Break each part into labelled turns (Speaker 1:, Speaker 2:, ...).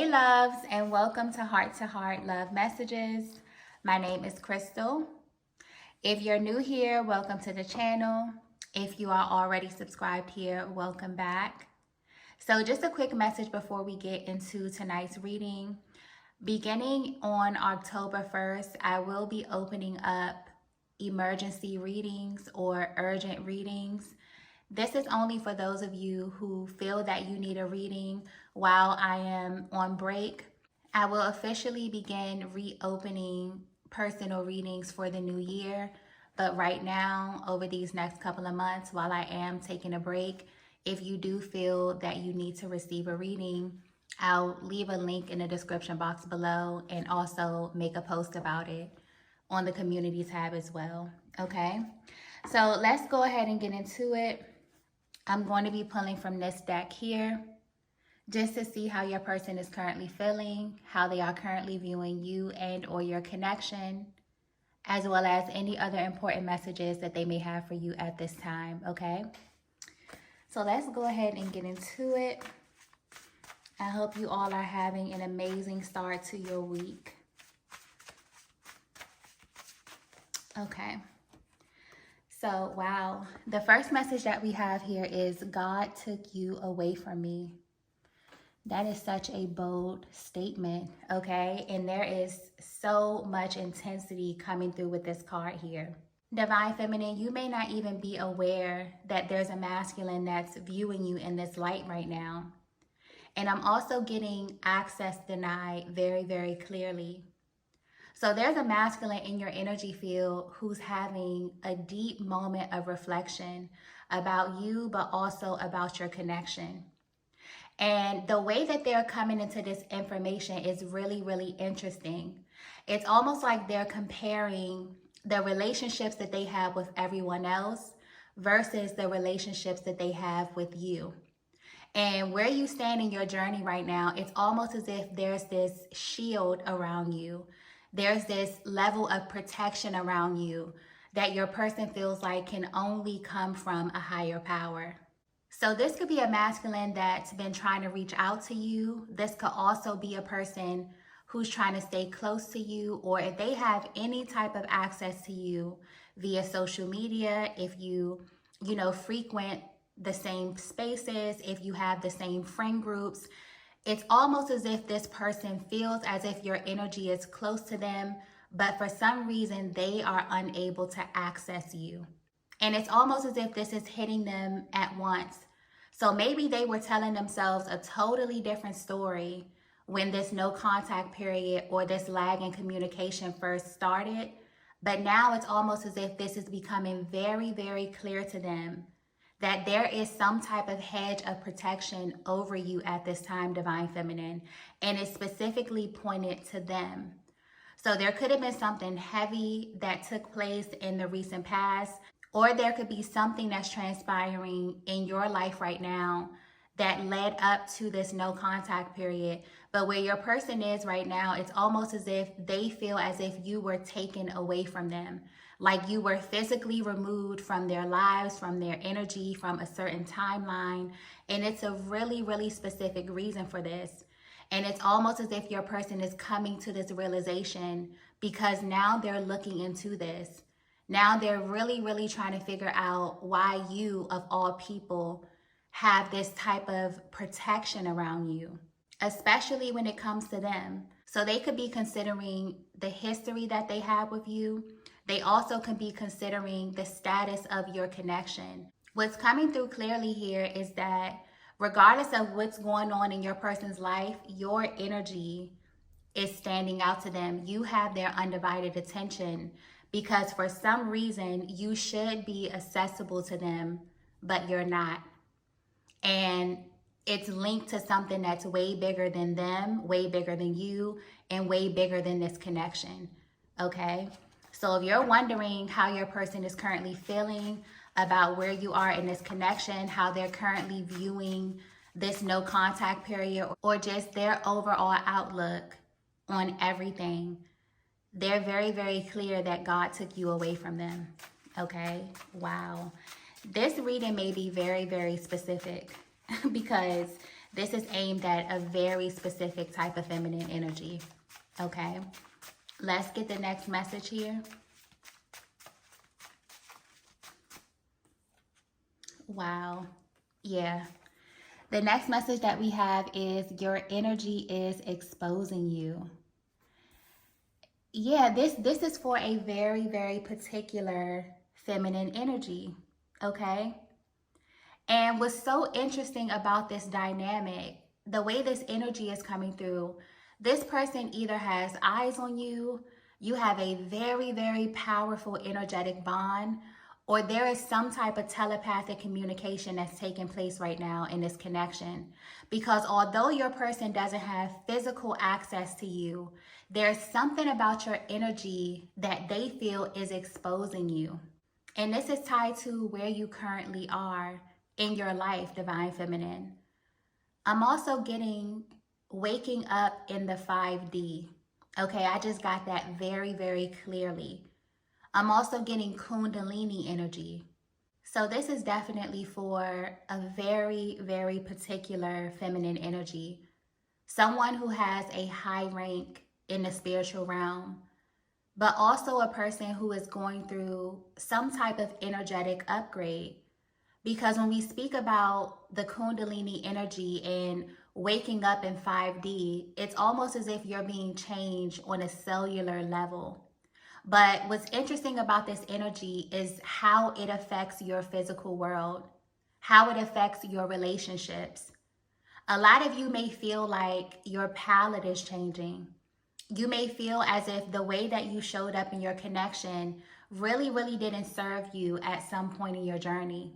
Speaker 1: loves, and welcome to Heart Love Messages. My name is Crystal. If you're new here, welcome to the channel. If you are already subscribed here, welcome back. So just a quick message before we get into tonight's reading. Beginning on October 1st, I will be opening up emergency readings or urgent readings. This is only for those of you who feel that you need a reading while I am on break. I will officially begin reopening personal readings for the new year. But right now, over these next couple of months, while I am taking a break, if you do feel that you need to receive a reading, I'll leave a link in the description box below and also make a post about it on the community tab as well. Okay, so let's go ahead and get into it. I'm going to be pulling from this deck here just to see how your person is currently feeling, how they are currently viewing you and or your connection, as well as any other important messages that they may have for you at this time, okay? So let's go ahead and get into it. I hope you all are having an amazing start to your week. Okay. So, wow, the first message that we have here is God took you away from me. That is such a bold statement, okay? And there is so much intensity coming through with this card here. Divine Feminine, you may not even be aware that there's a masculine that's viewing you in this light right now. And I'm also getting access denied very, very clearly. So there's a masculine in your energy field who's having a deep moment of reflection about you, but also about your connection. And the way that they're coming into this information is really, really interesting. It's almost like they're comparing the relationships that they have with everyone else versus the relationships that they have with you. And where you stand in your journey right now, it's almost as if there's this shield around you. There's this level of protection around you that your person feels like can only come from a higher power. So this could be a masculine that's been trying to reach out to you. This could also be a person who's trying to stay close to you, or if they have any type of access to you via social media, if you frequent the same spaces, if you have the same friend groups, it's almost as if this person feels as if your energy is close to them, but for some reason they are unable to access you. And it's almost as if this is hitting them at once. So maybe they were telling themselves a totally different story when this no contact period or this lag in communication first started. But now it's almost as if this is becoming very, very clear to them that there is some type of hedge of protection over you at this time, Divine Feminine, and it's specifically pointed to them. So there could have been something heavy that took place in the recent past, or there could be something that's transpiring in your life right now that led up to this no contact period. But where your person is right now, it's almost as if they feel as if you were taken away from them. Like you were physically removed from their lives, from their energy, from a certain timeline. And it's a really, really specific reason for this. And it's almost as if your person is coming to this realization because now they're looking into this. Now they're really, really trying to figure out why you, of all people, have this type of protection around you, especially when it comes to them. So they could be considering the history that they have with you. They also can be considering the status of your connection. What's coming through clearly here is that regardless of what's going on in your person's life, your energy is standing out to them. You have their undivided attention because for some reason you should be accessible to them, but you're not. And it's linked to something that's way bigger than them, way bigger than you, and way bigger than this connection, okay? So if you're wondering how your person is currently feeling about where you are in this connection, how they're currently viewing this no contact period, or just their overall outlook on everything, they're very, very clear that God took you away from them, okay? Wow. This reading may be very, very specific because This is aimed at a very specific type of feminine energy. Okay, let's get the next message here. Wow. Yeah. The next message that we have is your energy is exposing you. Yeah, this is for a very, very particular feminine energy. Okay? And what's so interesting about this dynamic, the way this energy is coming through, this person either has eyes on you, you have a very, very powerful energetic bond, or there is some type of telepathic communication that's taking place right now in this connection. Because although your person doesn't have physical access to you, there's something about your energy that they feel is exposing you. And this is tied to where you currently are in your life, Divine Feminine. I'm also getting waking up in the 5D. Okay, I just got that very, very clearly. I'm also getting Kundalini energy. So this is definitely for a very, very particular feminine energy. Someone who has a high rank in the spiritual realm, but also a person who is going through some type of energetic upgrade. Because when we speak about the Kundalini energy and waking up in 5D, it's almost as if you're being changed on a cellular level. But what's interesting about this energy is how it affects your physical world, how it affects your relationships. A lot of you may feel like your palette is changing. You may feel as if the way that you showed up in your connection really, really didn't serve you at some point in your journey.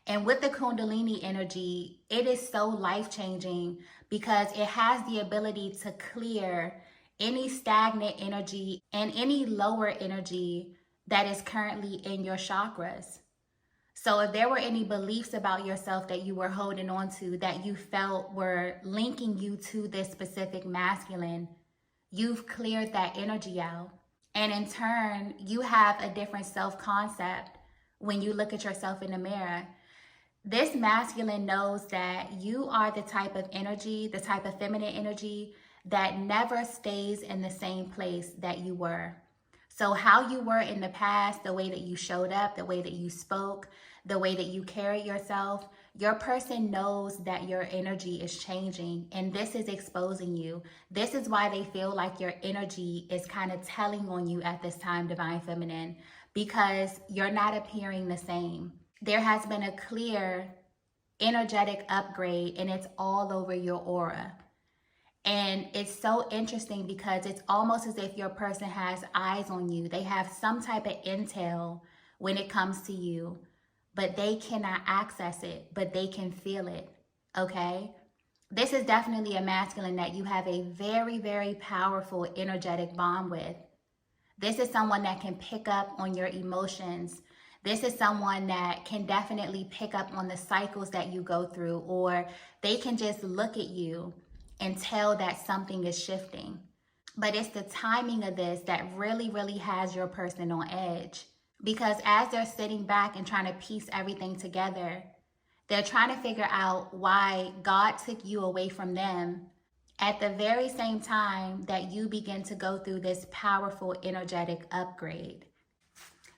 Speaker 1: And with the Kundalini energy, it is so life-changing because it has the ability to clear any stagnant energy and any lower energy that is currently in your chakras. So if there were any beliefs about yourself that you were holding on to that you felt were linking you to this specific masculine, you've cleared that energy out. And in turn, you have a different self-concept when you look at yourself in the mirror. This masculine knows that you are the type of energy, the type of feminine energy that never stays in the same place that you were. So how you were in the past, the way that you showed up, the way that you spoke, the way that you carried yourself, your person knows that your energy is changing, and this is exposing you. This is why they feel like your energy is kind of telling on you at this time, Divine Feminine, because you're not appearing the same. There has been a clear energetic upgrade, and it's all over your aura. And it's so interesting because it's almost as if your person has eyes on you. They have some type of intel when it comes to you, but they cannot access it, but they can feel it, okay? This is definitely a masculine that you have a very, very powerful energetic bond with. This is someone that can pick up on your emotions. This is someone that can definitely pick up on the cycles that you go through, or they can just look at you and tell that something is shifting. But it's the timing of this that really, really has your person on edge. Because as they're sitting back and trying to piece everything together, they're trying to figure out why God took you away from them at the very same time that you begin to go through this powerful energetic upgrade.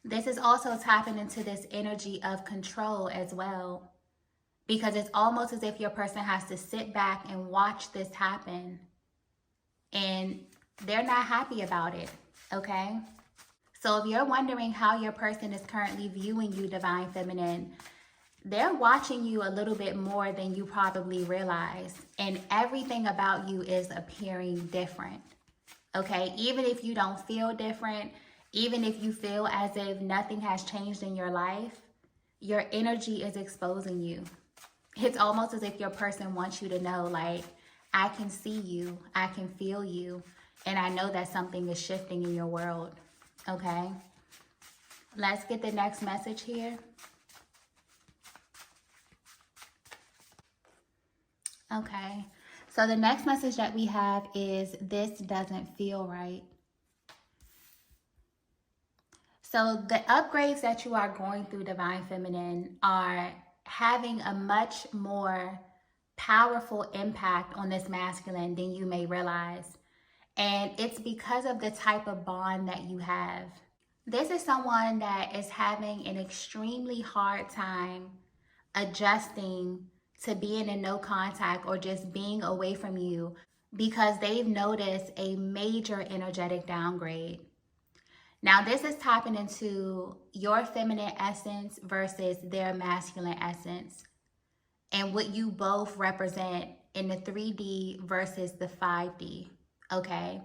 Speaker 1: This is also tapping into this energy of control as well, because it's almost as if your person has to sit back and watch this happen, and they're not happy about it, okay? So if you're wondering how your person is currently viewing you, Divine Feminine, they're watching you a little bit more than you probably realize, and everything about you is appearing different, okay? Even if you don't feel different, even if you feel as if nothing has changed in your life, your energy is exposing you. It's almost as if your person wants you to know, like, I can see you, I can feel you, and I know that something is shifting in your world, okay? Let's get the next message here. Okay, so the next message that we have is, this doesn't feel right. So the upgrades that you are going through, Divine Feminine, are having a much more powerful impact on this masculine than you may realize. And it's because of the type of bond that you have. This is someone that is having an extremely hard time adjusting to being in no contact or just being away from you because they've noticed a major energetic downgrade. Now, this is tapping into your feminine essence versus their masculine essence and what you both represent in the 3D versus the 5D, okay?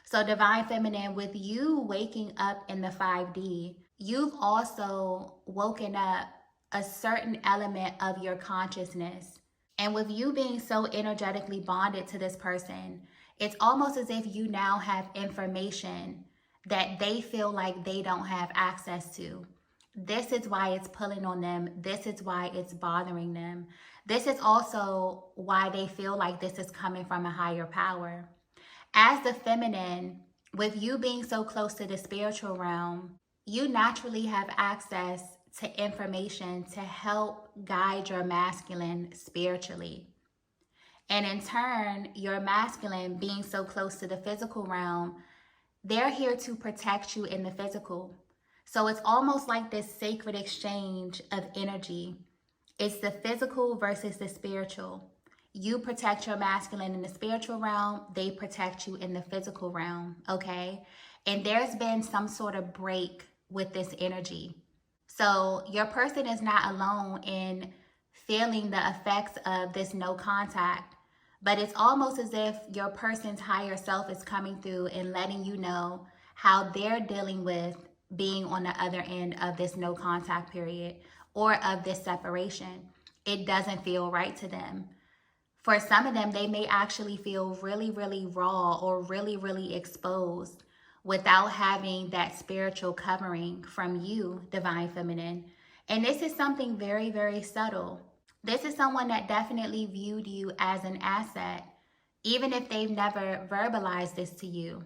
Speaker 1: So divine feminine, with you waking up in the 5D, you've also woken up a certain element of your consciousness. And with you being so energetically bonded to this person, it's almost as if you now have information that they feel like they don't have access to. This is why it's pulling on them. This is why it's bothering them. This is also why they feel like this is coming from a higher power. As the feminine, with you being so close to the spiritual realm, you naturally have access to information to help guide your masculine spiritually. And in turn, your masculine being so close to the physical realm, they're here to protect you in the physical. So it's almost like this sacred exchange of energy. It's the physical versus the spiritual. You protect your masculine in the spiritual realm, they protect you in the physical realm, okay? And there's been some sort of break with this energy. So your person is not alone in feeling the effects of this no contact, but it's almost as if your person's higher self is coming through and letting you know how they're dealing with being on the other end of this no contact period or of this separation. It doesn't feel right to them. For some of them, they may actually feel really, really raw or really, really exposed without having that spiritual covering from you, divine feminine. And this is something very, very subtle. This is someone that definitely viewed you as an asset, even if they've never verbalized this to you.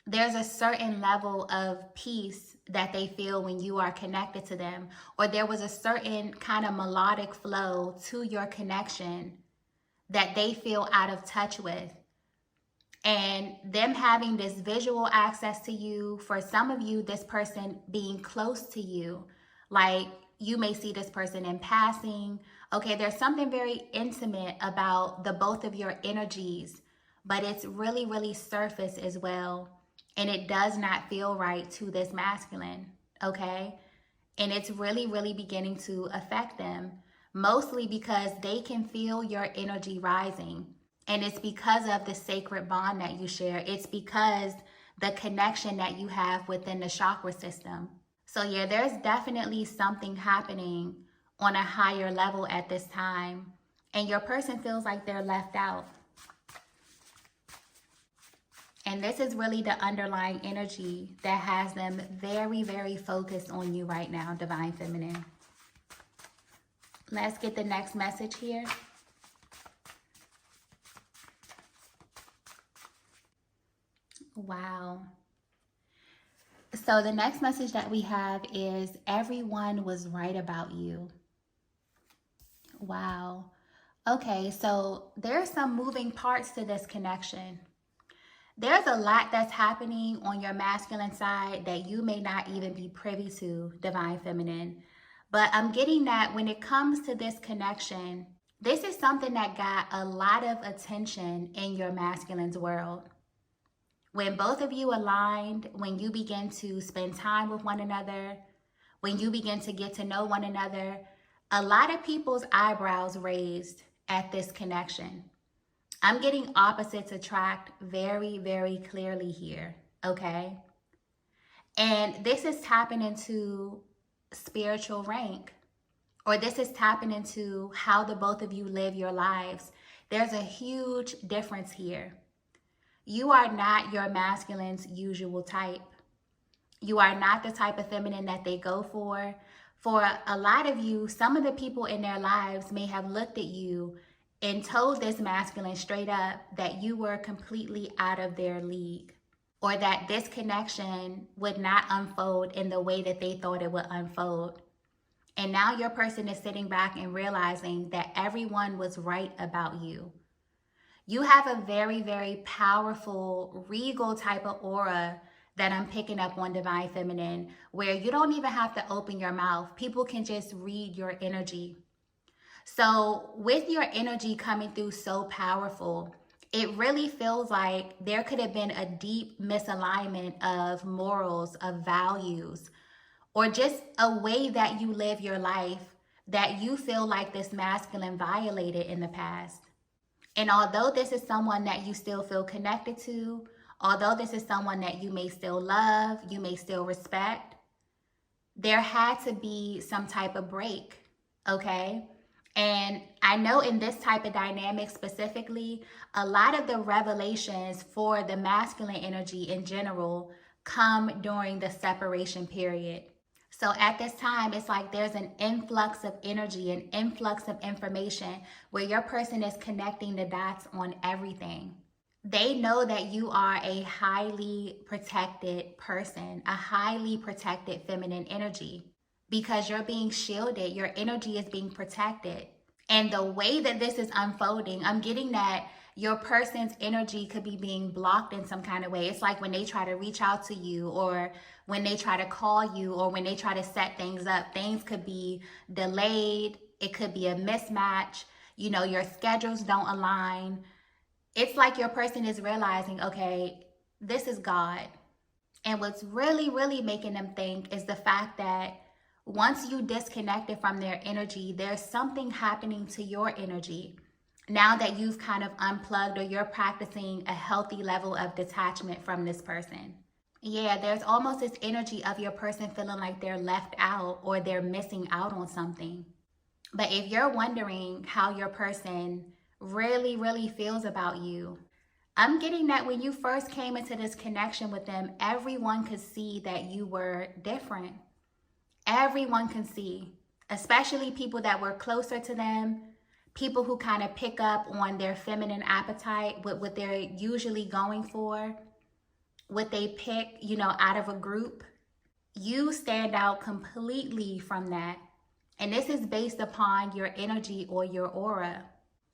Speaker 1: There's a certain level of peace that they feel when you are connected to them, or there was a certain kind of melodic flow to your connection that they feel out of touch with. And them having this visual access to you, for some of you, this person being close to you, like you may see this person in passing. Okay, there's something very intimate about the both of your energies, but it's really, really surface as well. And it does not feel right to this masculine, okay? And it's really, really beginning to affect them. Mostly because they can feel your energy rising. And it's because of the sacred bond that you share. It's because the connection that you have within the chakra system. So yeah, there's definitely something happening on a higher level at this time. And your person feels like they're left out. And this is really the underlying energy that has them very, very focused on you right now, divine feminine. Let's get the next message here. Wow. So the next message that we have is everyone was right about you. Wow. Okay, so there's some moving parts to this connection. There's a lot that's happening on your masculine side that you may not even be privy to, divine feminine. But I'm getting that when it comes to this connection, this is something that got a lot of attention in your masculine's world. When both of you aligned, when you begin to spend time with one another, when you begin to get to know one another, a lot of people's eyebrows raised at this connection. I'm getting opposites attract very, very clearly here, okay? And this is tapping into spiritual rank, or this is tapping into how the both of you live your lives. There's a huge difference here. You are not your masculine's usual type. You are not the type of feminine that they go for. For a lot of you, some of the people in their lives may have looked at you and told this masculine straight up that you were completely out of their league, or that this connection would not unfold in the way that they thought it would unfold. And now your person is sitting back and realizing that everyone was right about you. You have a very, very powerful, regal type of aura that I'm picking up on Divine Feminine, where you don't even have to open your mouth. People can just read your energy. So with your energy coming through so powerful, it really feels like there could have been a deep misalignment of morals, of values, or just a way that you live your life that you feel like this masculine violated in the past. And although this is someone that you still feel connected to, although this is someone that you may still love, you may still respect, there had to be some type of break, okay? And I know in this type of dynamic specifically, a lot of the revelations for the masculine energy in general come during the separation period. So at this time, it's like there's an influx of energy, an influx of information where your person is connecting the dots on everything. They know that you are a highly protected person, a highly protected feminine energy, because you're being shielded. Your energy is being protected. And the way that this is unfolding, I'm getting that your person's energy could be being blocked in some kind of way. It's like when they try to reach out to you, or when they try to call you, or when they try to set things up, things could be delayed. It could be a mismatch. You know, your schedules don't align. It's like your person is realizing, okay, this is God. And what's really, really making them think is the fact that once you disconnected from their energy, there's something happening to your energy. Now that you've kind of unplugged, or you're practicing a healthy level of detachment from this person. Yeah, there's almost this energy of your person feeling like they're left out or they're missing out on something. But if you're wondering how your person really, really feels about you, I'm getting that when you first came into this connection with them, everyone could see that you were different. Everyone can see, especially people that were closer to them, people who kind of pick up on their feminine appetite, what they're usually going for, what they pick, you know, out of a group. You stand out completely from that. And this is based upon your energy or your aura.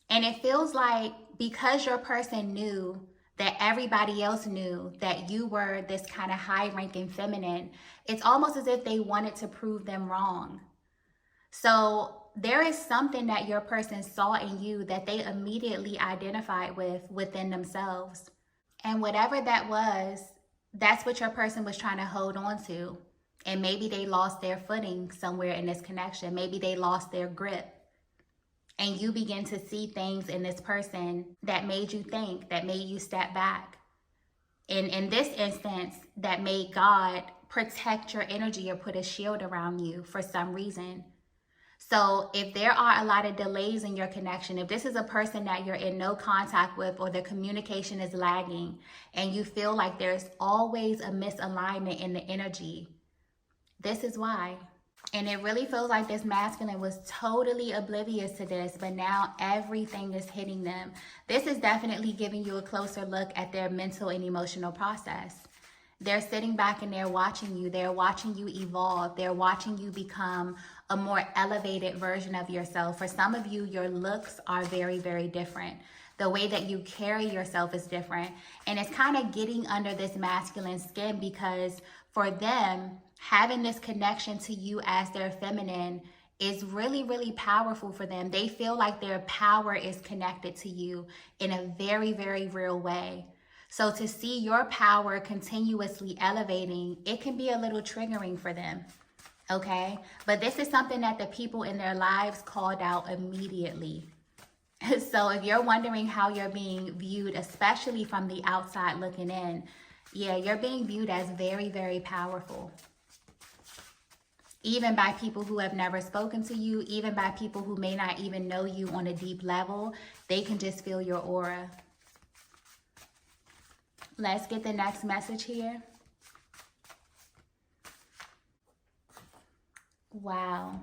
Speaker 1: And it feels like because your person knew that everybody else knew that you were this kind of high-ranking feminine, it's almost as if they wanted to prove them wrong. So there is something that your person saw in you that they immediately identified with within themselves. And whatever that was, that's what your person was trying to hold on to. And maybe they lost their footing somewhere in this connection. Maybe they lost their grip. And you begin to see things in this person that made you think, that made you step back. And in this instance, that made God protect your energy or put a shield around you for some reason. So if there are a lot of delays in your connection, if this is a person that you're in no contact with, or the communication is lagging, and you feel like there's always a misalignment in the energy, this is why. And it really feels like this masculine was totally oblivious to this, but now everything is hitting them. This is definitely giving you a closer look at their mental and emotional process. They're sitting back and they're watching you. They're watching you evolve. They're watching you become a more elevated version of yourself. For some of you, your looks are very, very different. The way that you carry yourself is different. And it's kind of getting under this masculine skin, because for them, having this connection to you as their feminine is really, really powerful for them. They feel like their power is connected to you in a very, very real way. So to see your power continuously elevating, it can be a little triggering for them, okay? But this is something that the people in their lives called out immediately. So if you're wondering how you're being viewed, especially from the outside looking in, yeah, you're being viewed as very, very powerful. Even by people who have never spoken to you, even by people who may not even know you on a deep level, they can just feel your aura. Let's get the next message here. Wow.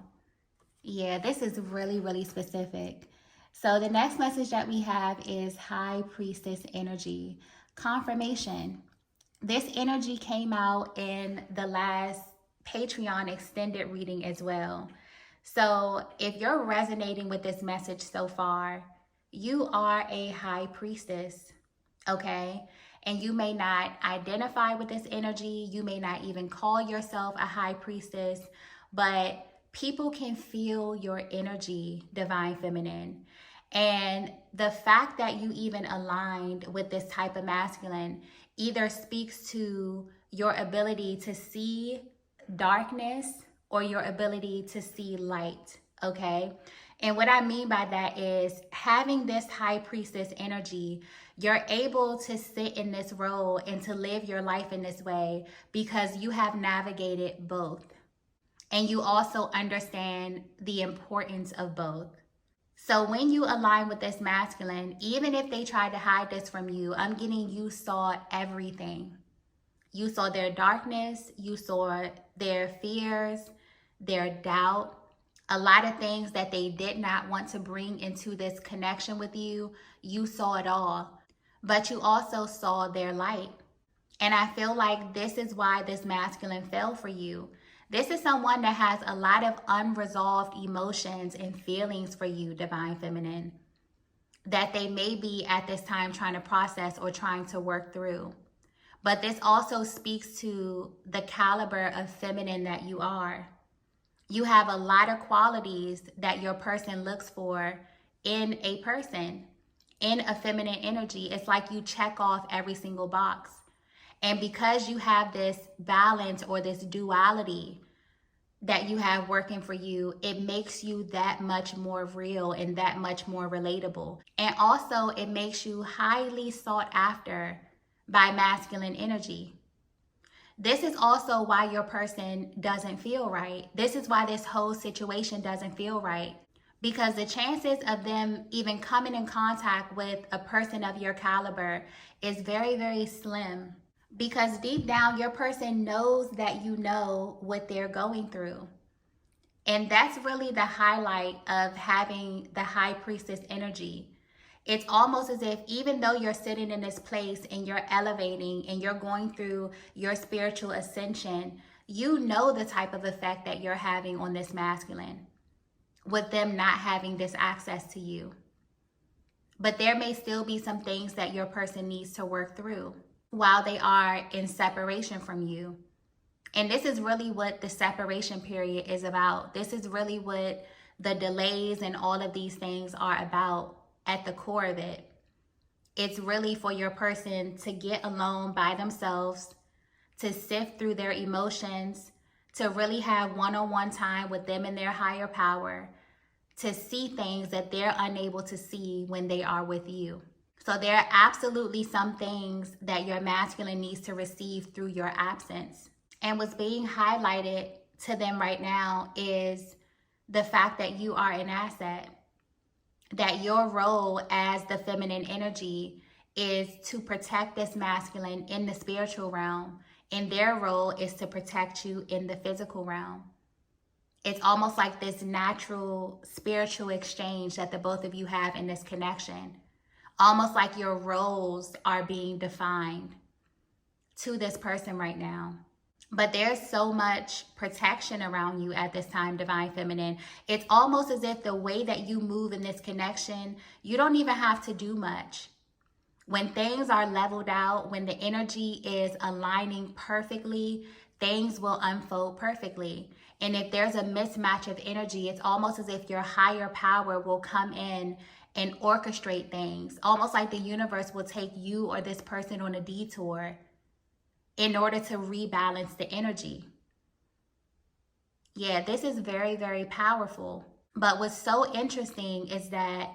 Speaker 1: Yeah, this is really, really specific. So the next message that we have is High Priestess energy. Confirmation. This energy came out in the last Patreon extended reading as well. So if you're resonating with this message so far, you are a high priestess, okay? And you may not identify with this energy. You may not even call yourself a high priestess, but people can feel your energy, divine feminine. And the fact that you even aligned with this type of masculine either speaks to your ability to see darkness or your ability to see light, okay? And what I mean by that is having this high priestess energy, you're able to sit in this role and to live your life in this way because you have navigated both. And you also understand the importance of both. So when you align with this masculine, even if they tried to hide this from you, I'm getting you saw everything. You saw their darkness, you saw their fears, their doubt, a lot of things that they did not want to bring into this connection with you. You saw it all, but you also saw their light. And I feel like this is why this masculine fell for you. This is someone that has a lot of unresolved emotions and feelings for you, divine feminine, that they may be at this time trying to process or trying to work through. But this also speaks to the caliber of feminine that you are. You have a lot of qualities that your person looks for in a person, in a feminine energy. It's like you check off every single box. And because you have this balance or this duality that you have working for you, it makes you that much more real and that much more relatable. And also it makes you highly sought after by masculine energy. This is also why your person doesn't feel right. This is why this whole situation doesn't feel right. Because the chances of them even coming in contact with a person of your caliber is very, very slim. Because deep down, your person knows that you know what they're going through. And that's really the highlight of having the high priestess energy. It's almost as if even though you're sitting in this place and you're elevating and you're going through your spiritual ascension, you know the type of effect that you're having on this masculine with them not having this access to you. But there may still be some things that your person needs to work through while they are in separation from you. And this is really what the separation period is about. This is really what the delays and all of these things are about at the core of it. It's really for your person to get alone by themselves, to sift through their emotions, to really have one-on-one time with them and their higher power, to see things that they're unable to see when they are with you. So there are absolutely some things that your masculine needs to receive through your absence. And what's being highlighted to them right now is the fact that you are an asset, that your role as the feminine energy is to protect this masculine in the spiritual realm, and their role is to protect you in the physical realm. It's almost like this natural spiritual exchange that the both of you have in this connection. Almost like your roles are being defined to this person right now. But there's so much protection around you at this time, divine feminine. It's almost as if the way that you move in this connection, you don't even have to do much. When things are leveled out, when the energy is aligning perfectly, things will unfold perfectly. And if there's a mismatch of energy, it's almost as if your higher power will come in and orchestrate things. Almost like the universe will take you or this person on a detour in order to rebalance the energy. Yeah, this is very, very powerful. But what's so interesting is that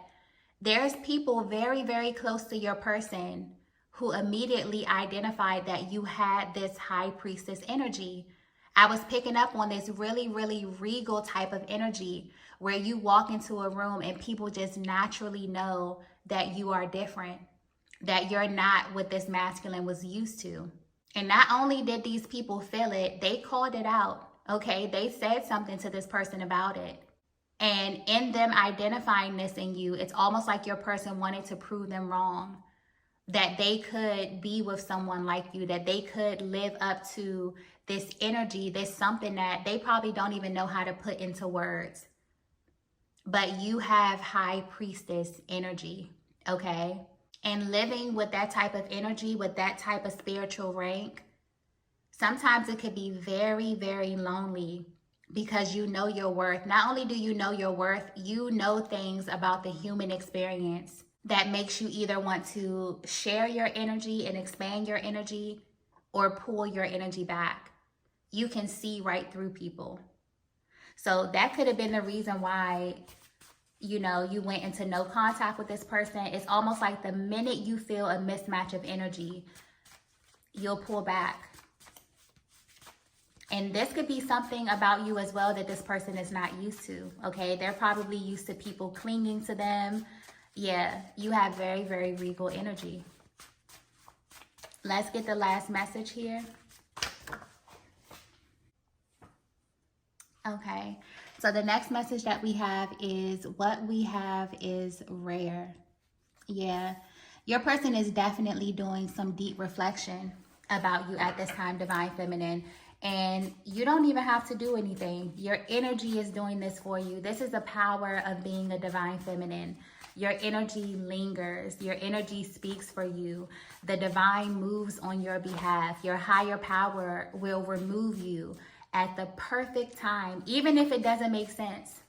Speaker 1: there's people very, very close to your person who immediately identified that you had this high priestess energy. I was picking up on this really, really regal type of energy where you walk into a room and people just naturally know that you are different, that you're not what this masculine was used to. And not only did these people feel it, they called it out, okay? They said something to this person about it. And in them identifying this in you, it's almost like your person wanted to prove them wrong, that they could be with someone like you, that they could live up to this energy, this something that they probably don't even know how to put into words. but you have high priestess energy, okay? And living with that type of energy, with that type of spiritual rank, sometimes it could be very, very lonely because you know your worth. Not only do you know your worth, you know things about the human experience that makes you either want to share your energy and expand your energy or pull your energy back. You can see right through people. So that could have been the reason why, you know, you went into no contact with this person. It's almost like the minute you feel a mismatch of energy, you'll pull back. And this could be something about you as well that this person is not used to, okay? They're probably used to people clinging to them. Yeah, you have very, very regal energy. Let's get the last message here. Okay, so the next message that we have is what we have is rare. Yeah, your person is definitely doing some deep reflection about you at this time, Divine Feminine. And you don't even have to do anything. Your energy is doing this for you. This is the power of being a Divine Feminine. Your energy lingers. Your energy speaks for you. The divine moves on your behalf. Your higher power will remove you at the perfect time, even if it doesn't make sense.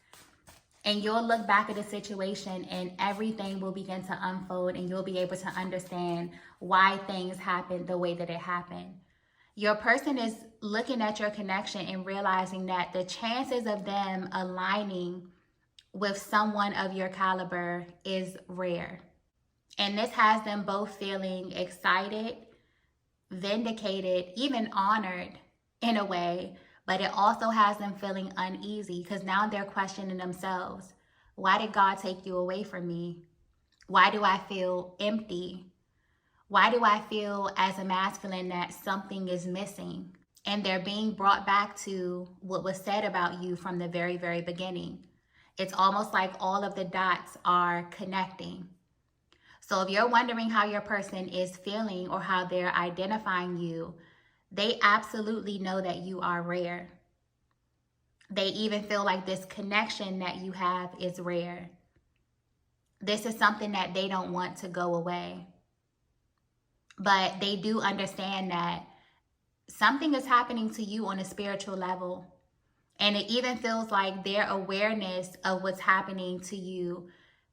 Speaker 1: And you'll look back at the situation and everything will begin to unfold and you'll be able to understand why things happened the way that it happened. Your person is looking at your connection and realizing that the chances of them aligning with someone of your caliber is rare. And this has them both feeling excited, vindicated, even honored in a way, but it also has them feeling uneasy because now they're questioning themselves. Why did God take you away from me? Why do I feel empty? Why do I feel as a masculine that something is missing? And they're being brought back to what was said about you from the very, very beginning. It's almost like all of the dots are connecting. So if you're wondering how your person is feeling or how they're identifying you, they absolutely know that you are rare. They even feel like this connection that you have is rare. This is something that they don't want to go away. But they do understand that something is happening to you on a spiritual level. And it even feels like their awareness of what's happening to you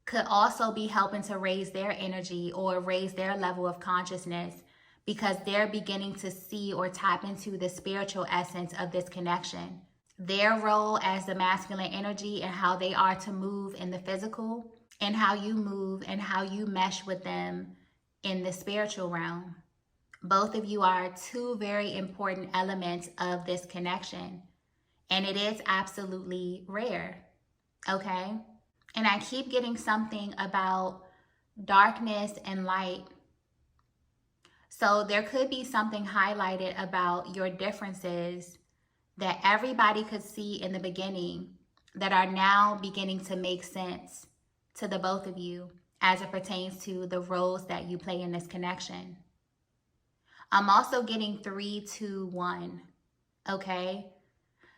Speaker 1: could also be helping to raise their energy or raise their level of consciousness because they're beginning to see or tap into the spiritual essence of this connection. Their role as the masculine energy and how they are to move in the physical and how you move and how you mesh with them in the spiritual realm. Both of you are two very important elements of this connection. And it is absolutely rare, okay? And I keep getting something about darkness and light. So there could be something highlighted about your differences that everybody could see in the beginning that are now beginning to make sense to the both of you as it pertains to the roles that you play in this connection. I'm also getting 3, 2, 1, okay?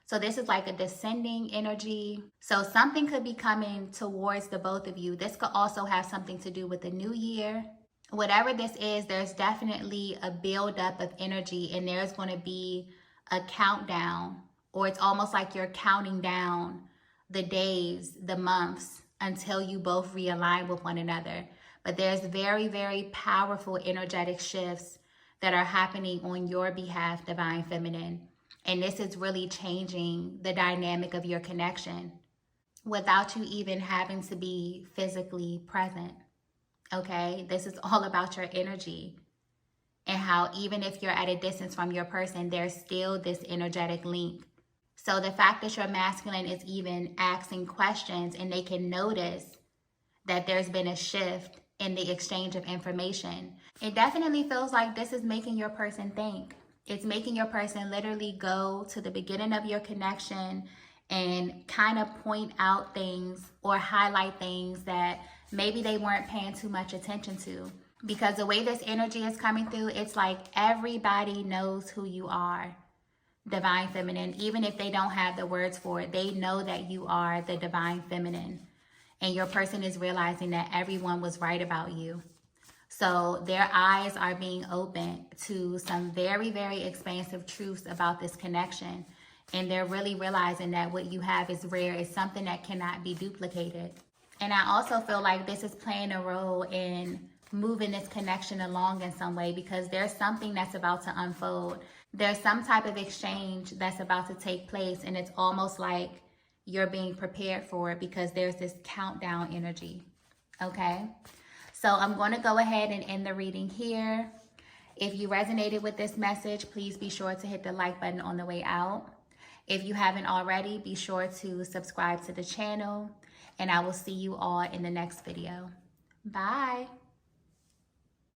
Speaker 1: So this is like a descending energy. So something could be coming towards the both of you. This could also have something to do with the new year. Whatever this is, there's definitely a buildup of energy and there's going to be a countdown, or it's almost like you're counting down the days, the months until you both realign with one another. But there's very, very powerful energetic shifts that are happening on your behalf, Divine Feminine. And this is really changing the dynamic of your connection without you even having to be physically present, okay? This is all about your energy and how even if you're at a distance from your person, there's still this energetic link. So the fact that your masculine is even asking questions and they can notice that there's been a shift in the exchange of information, it definitely feels like this is making your person think. It's making your person literally go to the beginning of your connection and kind of point out things or highlight things that maybe they weren't paying too much attention to. Because the way this energy is coming through, it's like everybody knows who you are, Divine Feminine. Even if they don't have the words for it, they know that you are the Divine Feminine. And your person is realizing that everyone was right about you. So their eyes are being opened to some very, very expansive truths about this connection. And they're really realizing that what you have is rare. It's something that cannot be duplicated. And I also feel like this is playing a role in moving this connection along in some way, because there's something that's about to unfold. There's some type of exchange that's about to take place, and it's almost like you're being prepared for it because there's this countdown energy. Okay? So I'm going to go ahead and end the reading here. If you resonated with this message, please be sure to hit the like button on the way out. If you haven't already, be sure to subscribe to the channel, and I will see you all in the next video. Bye.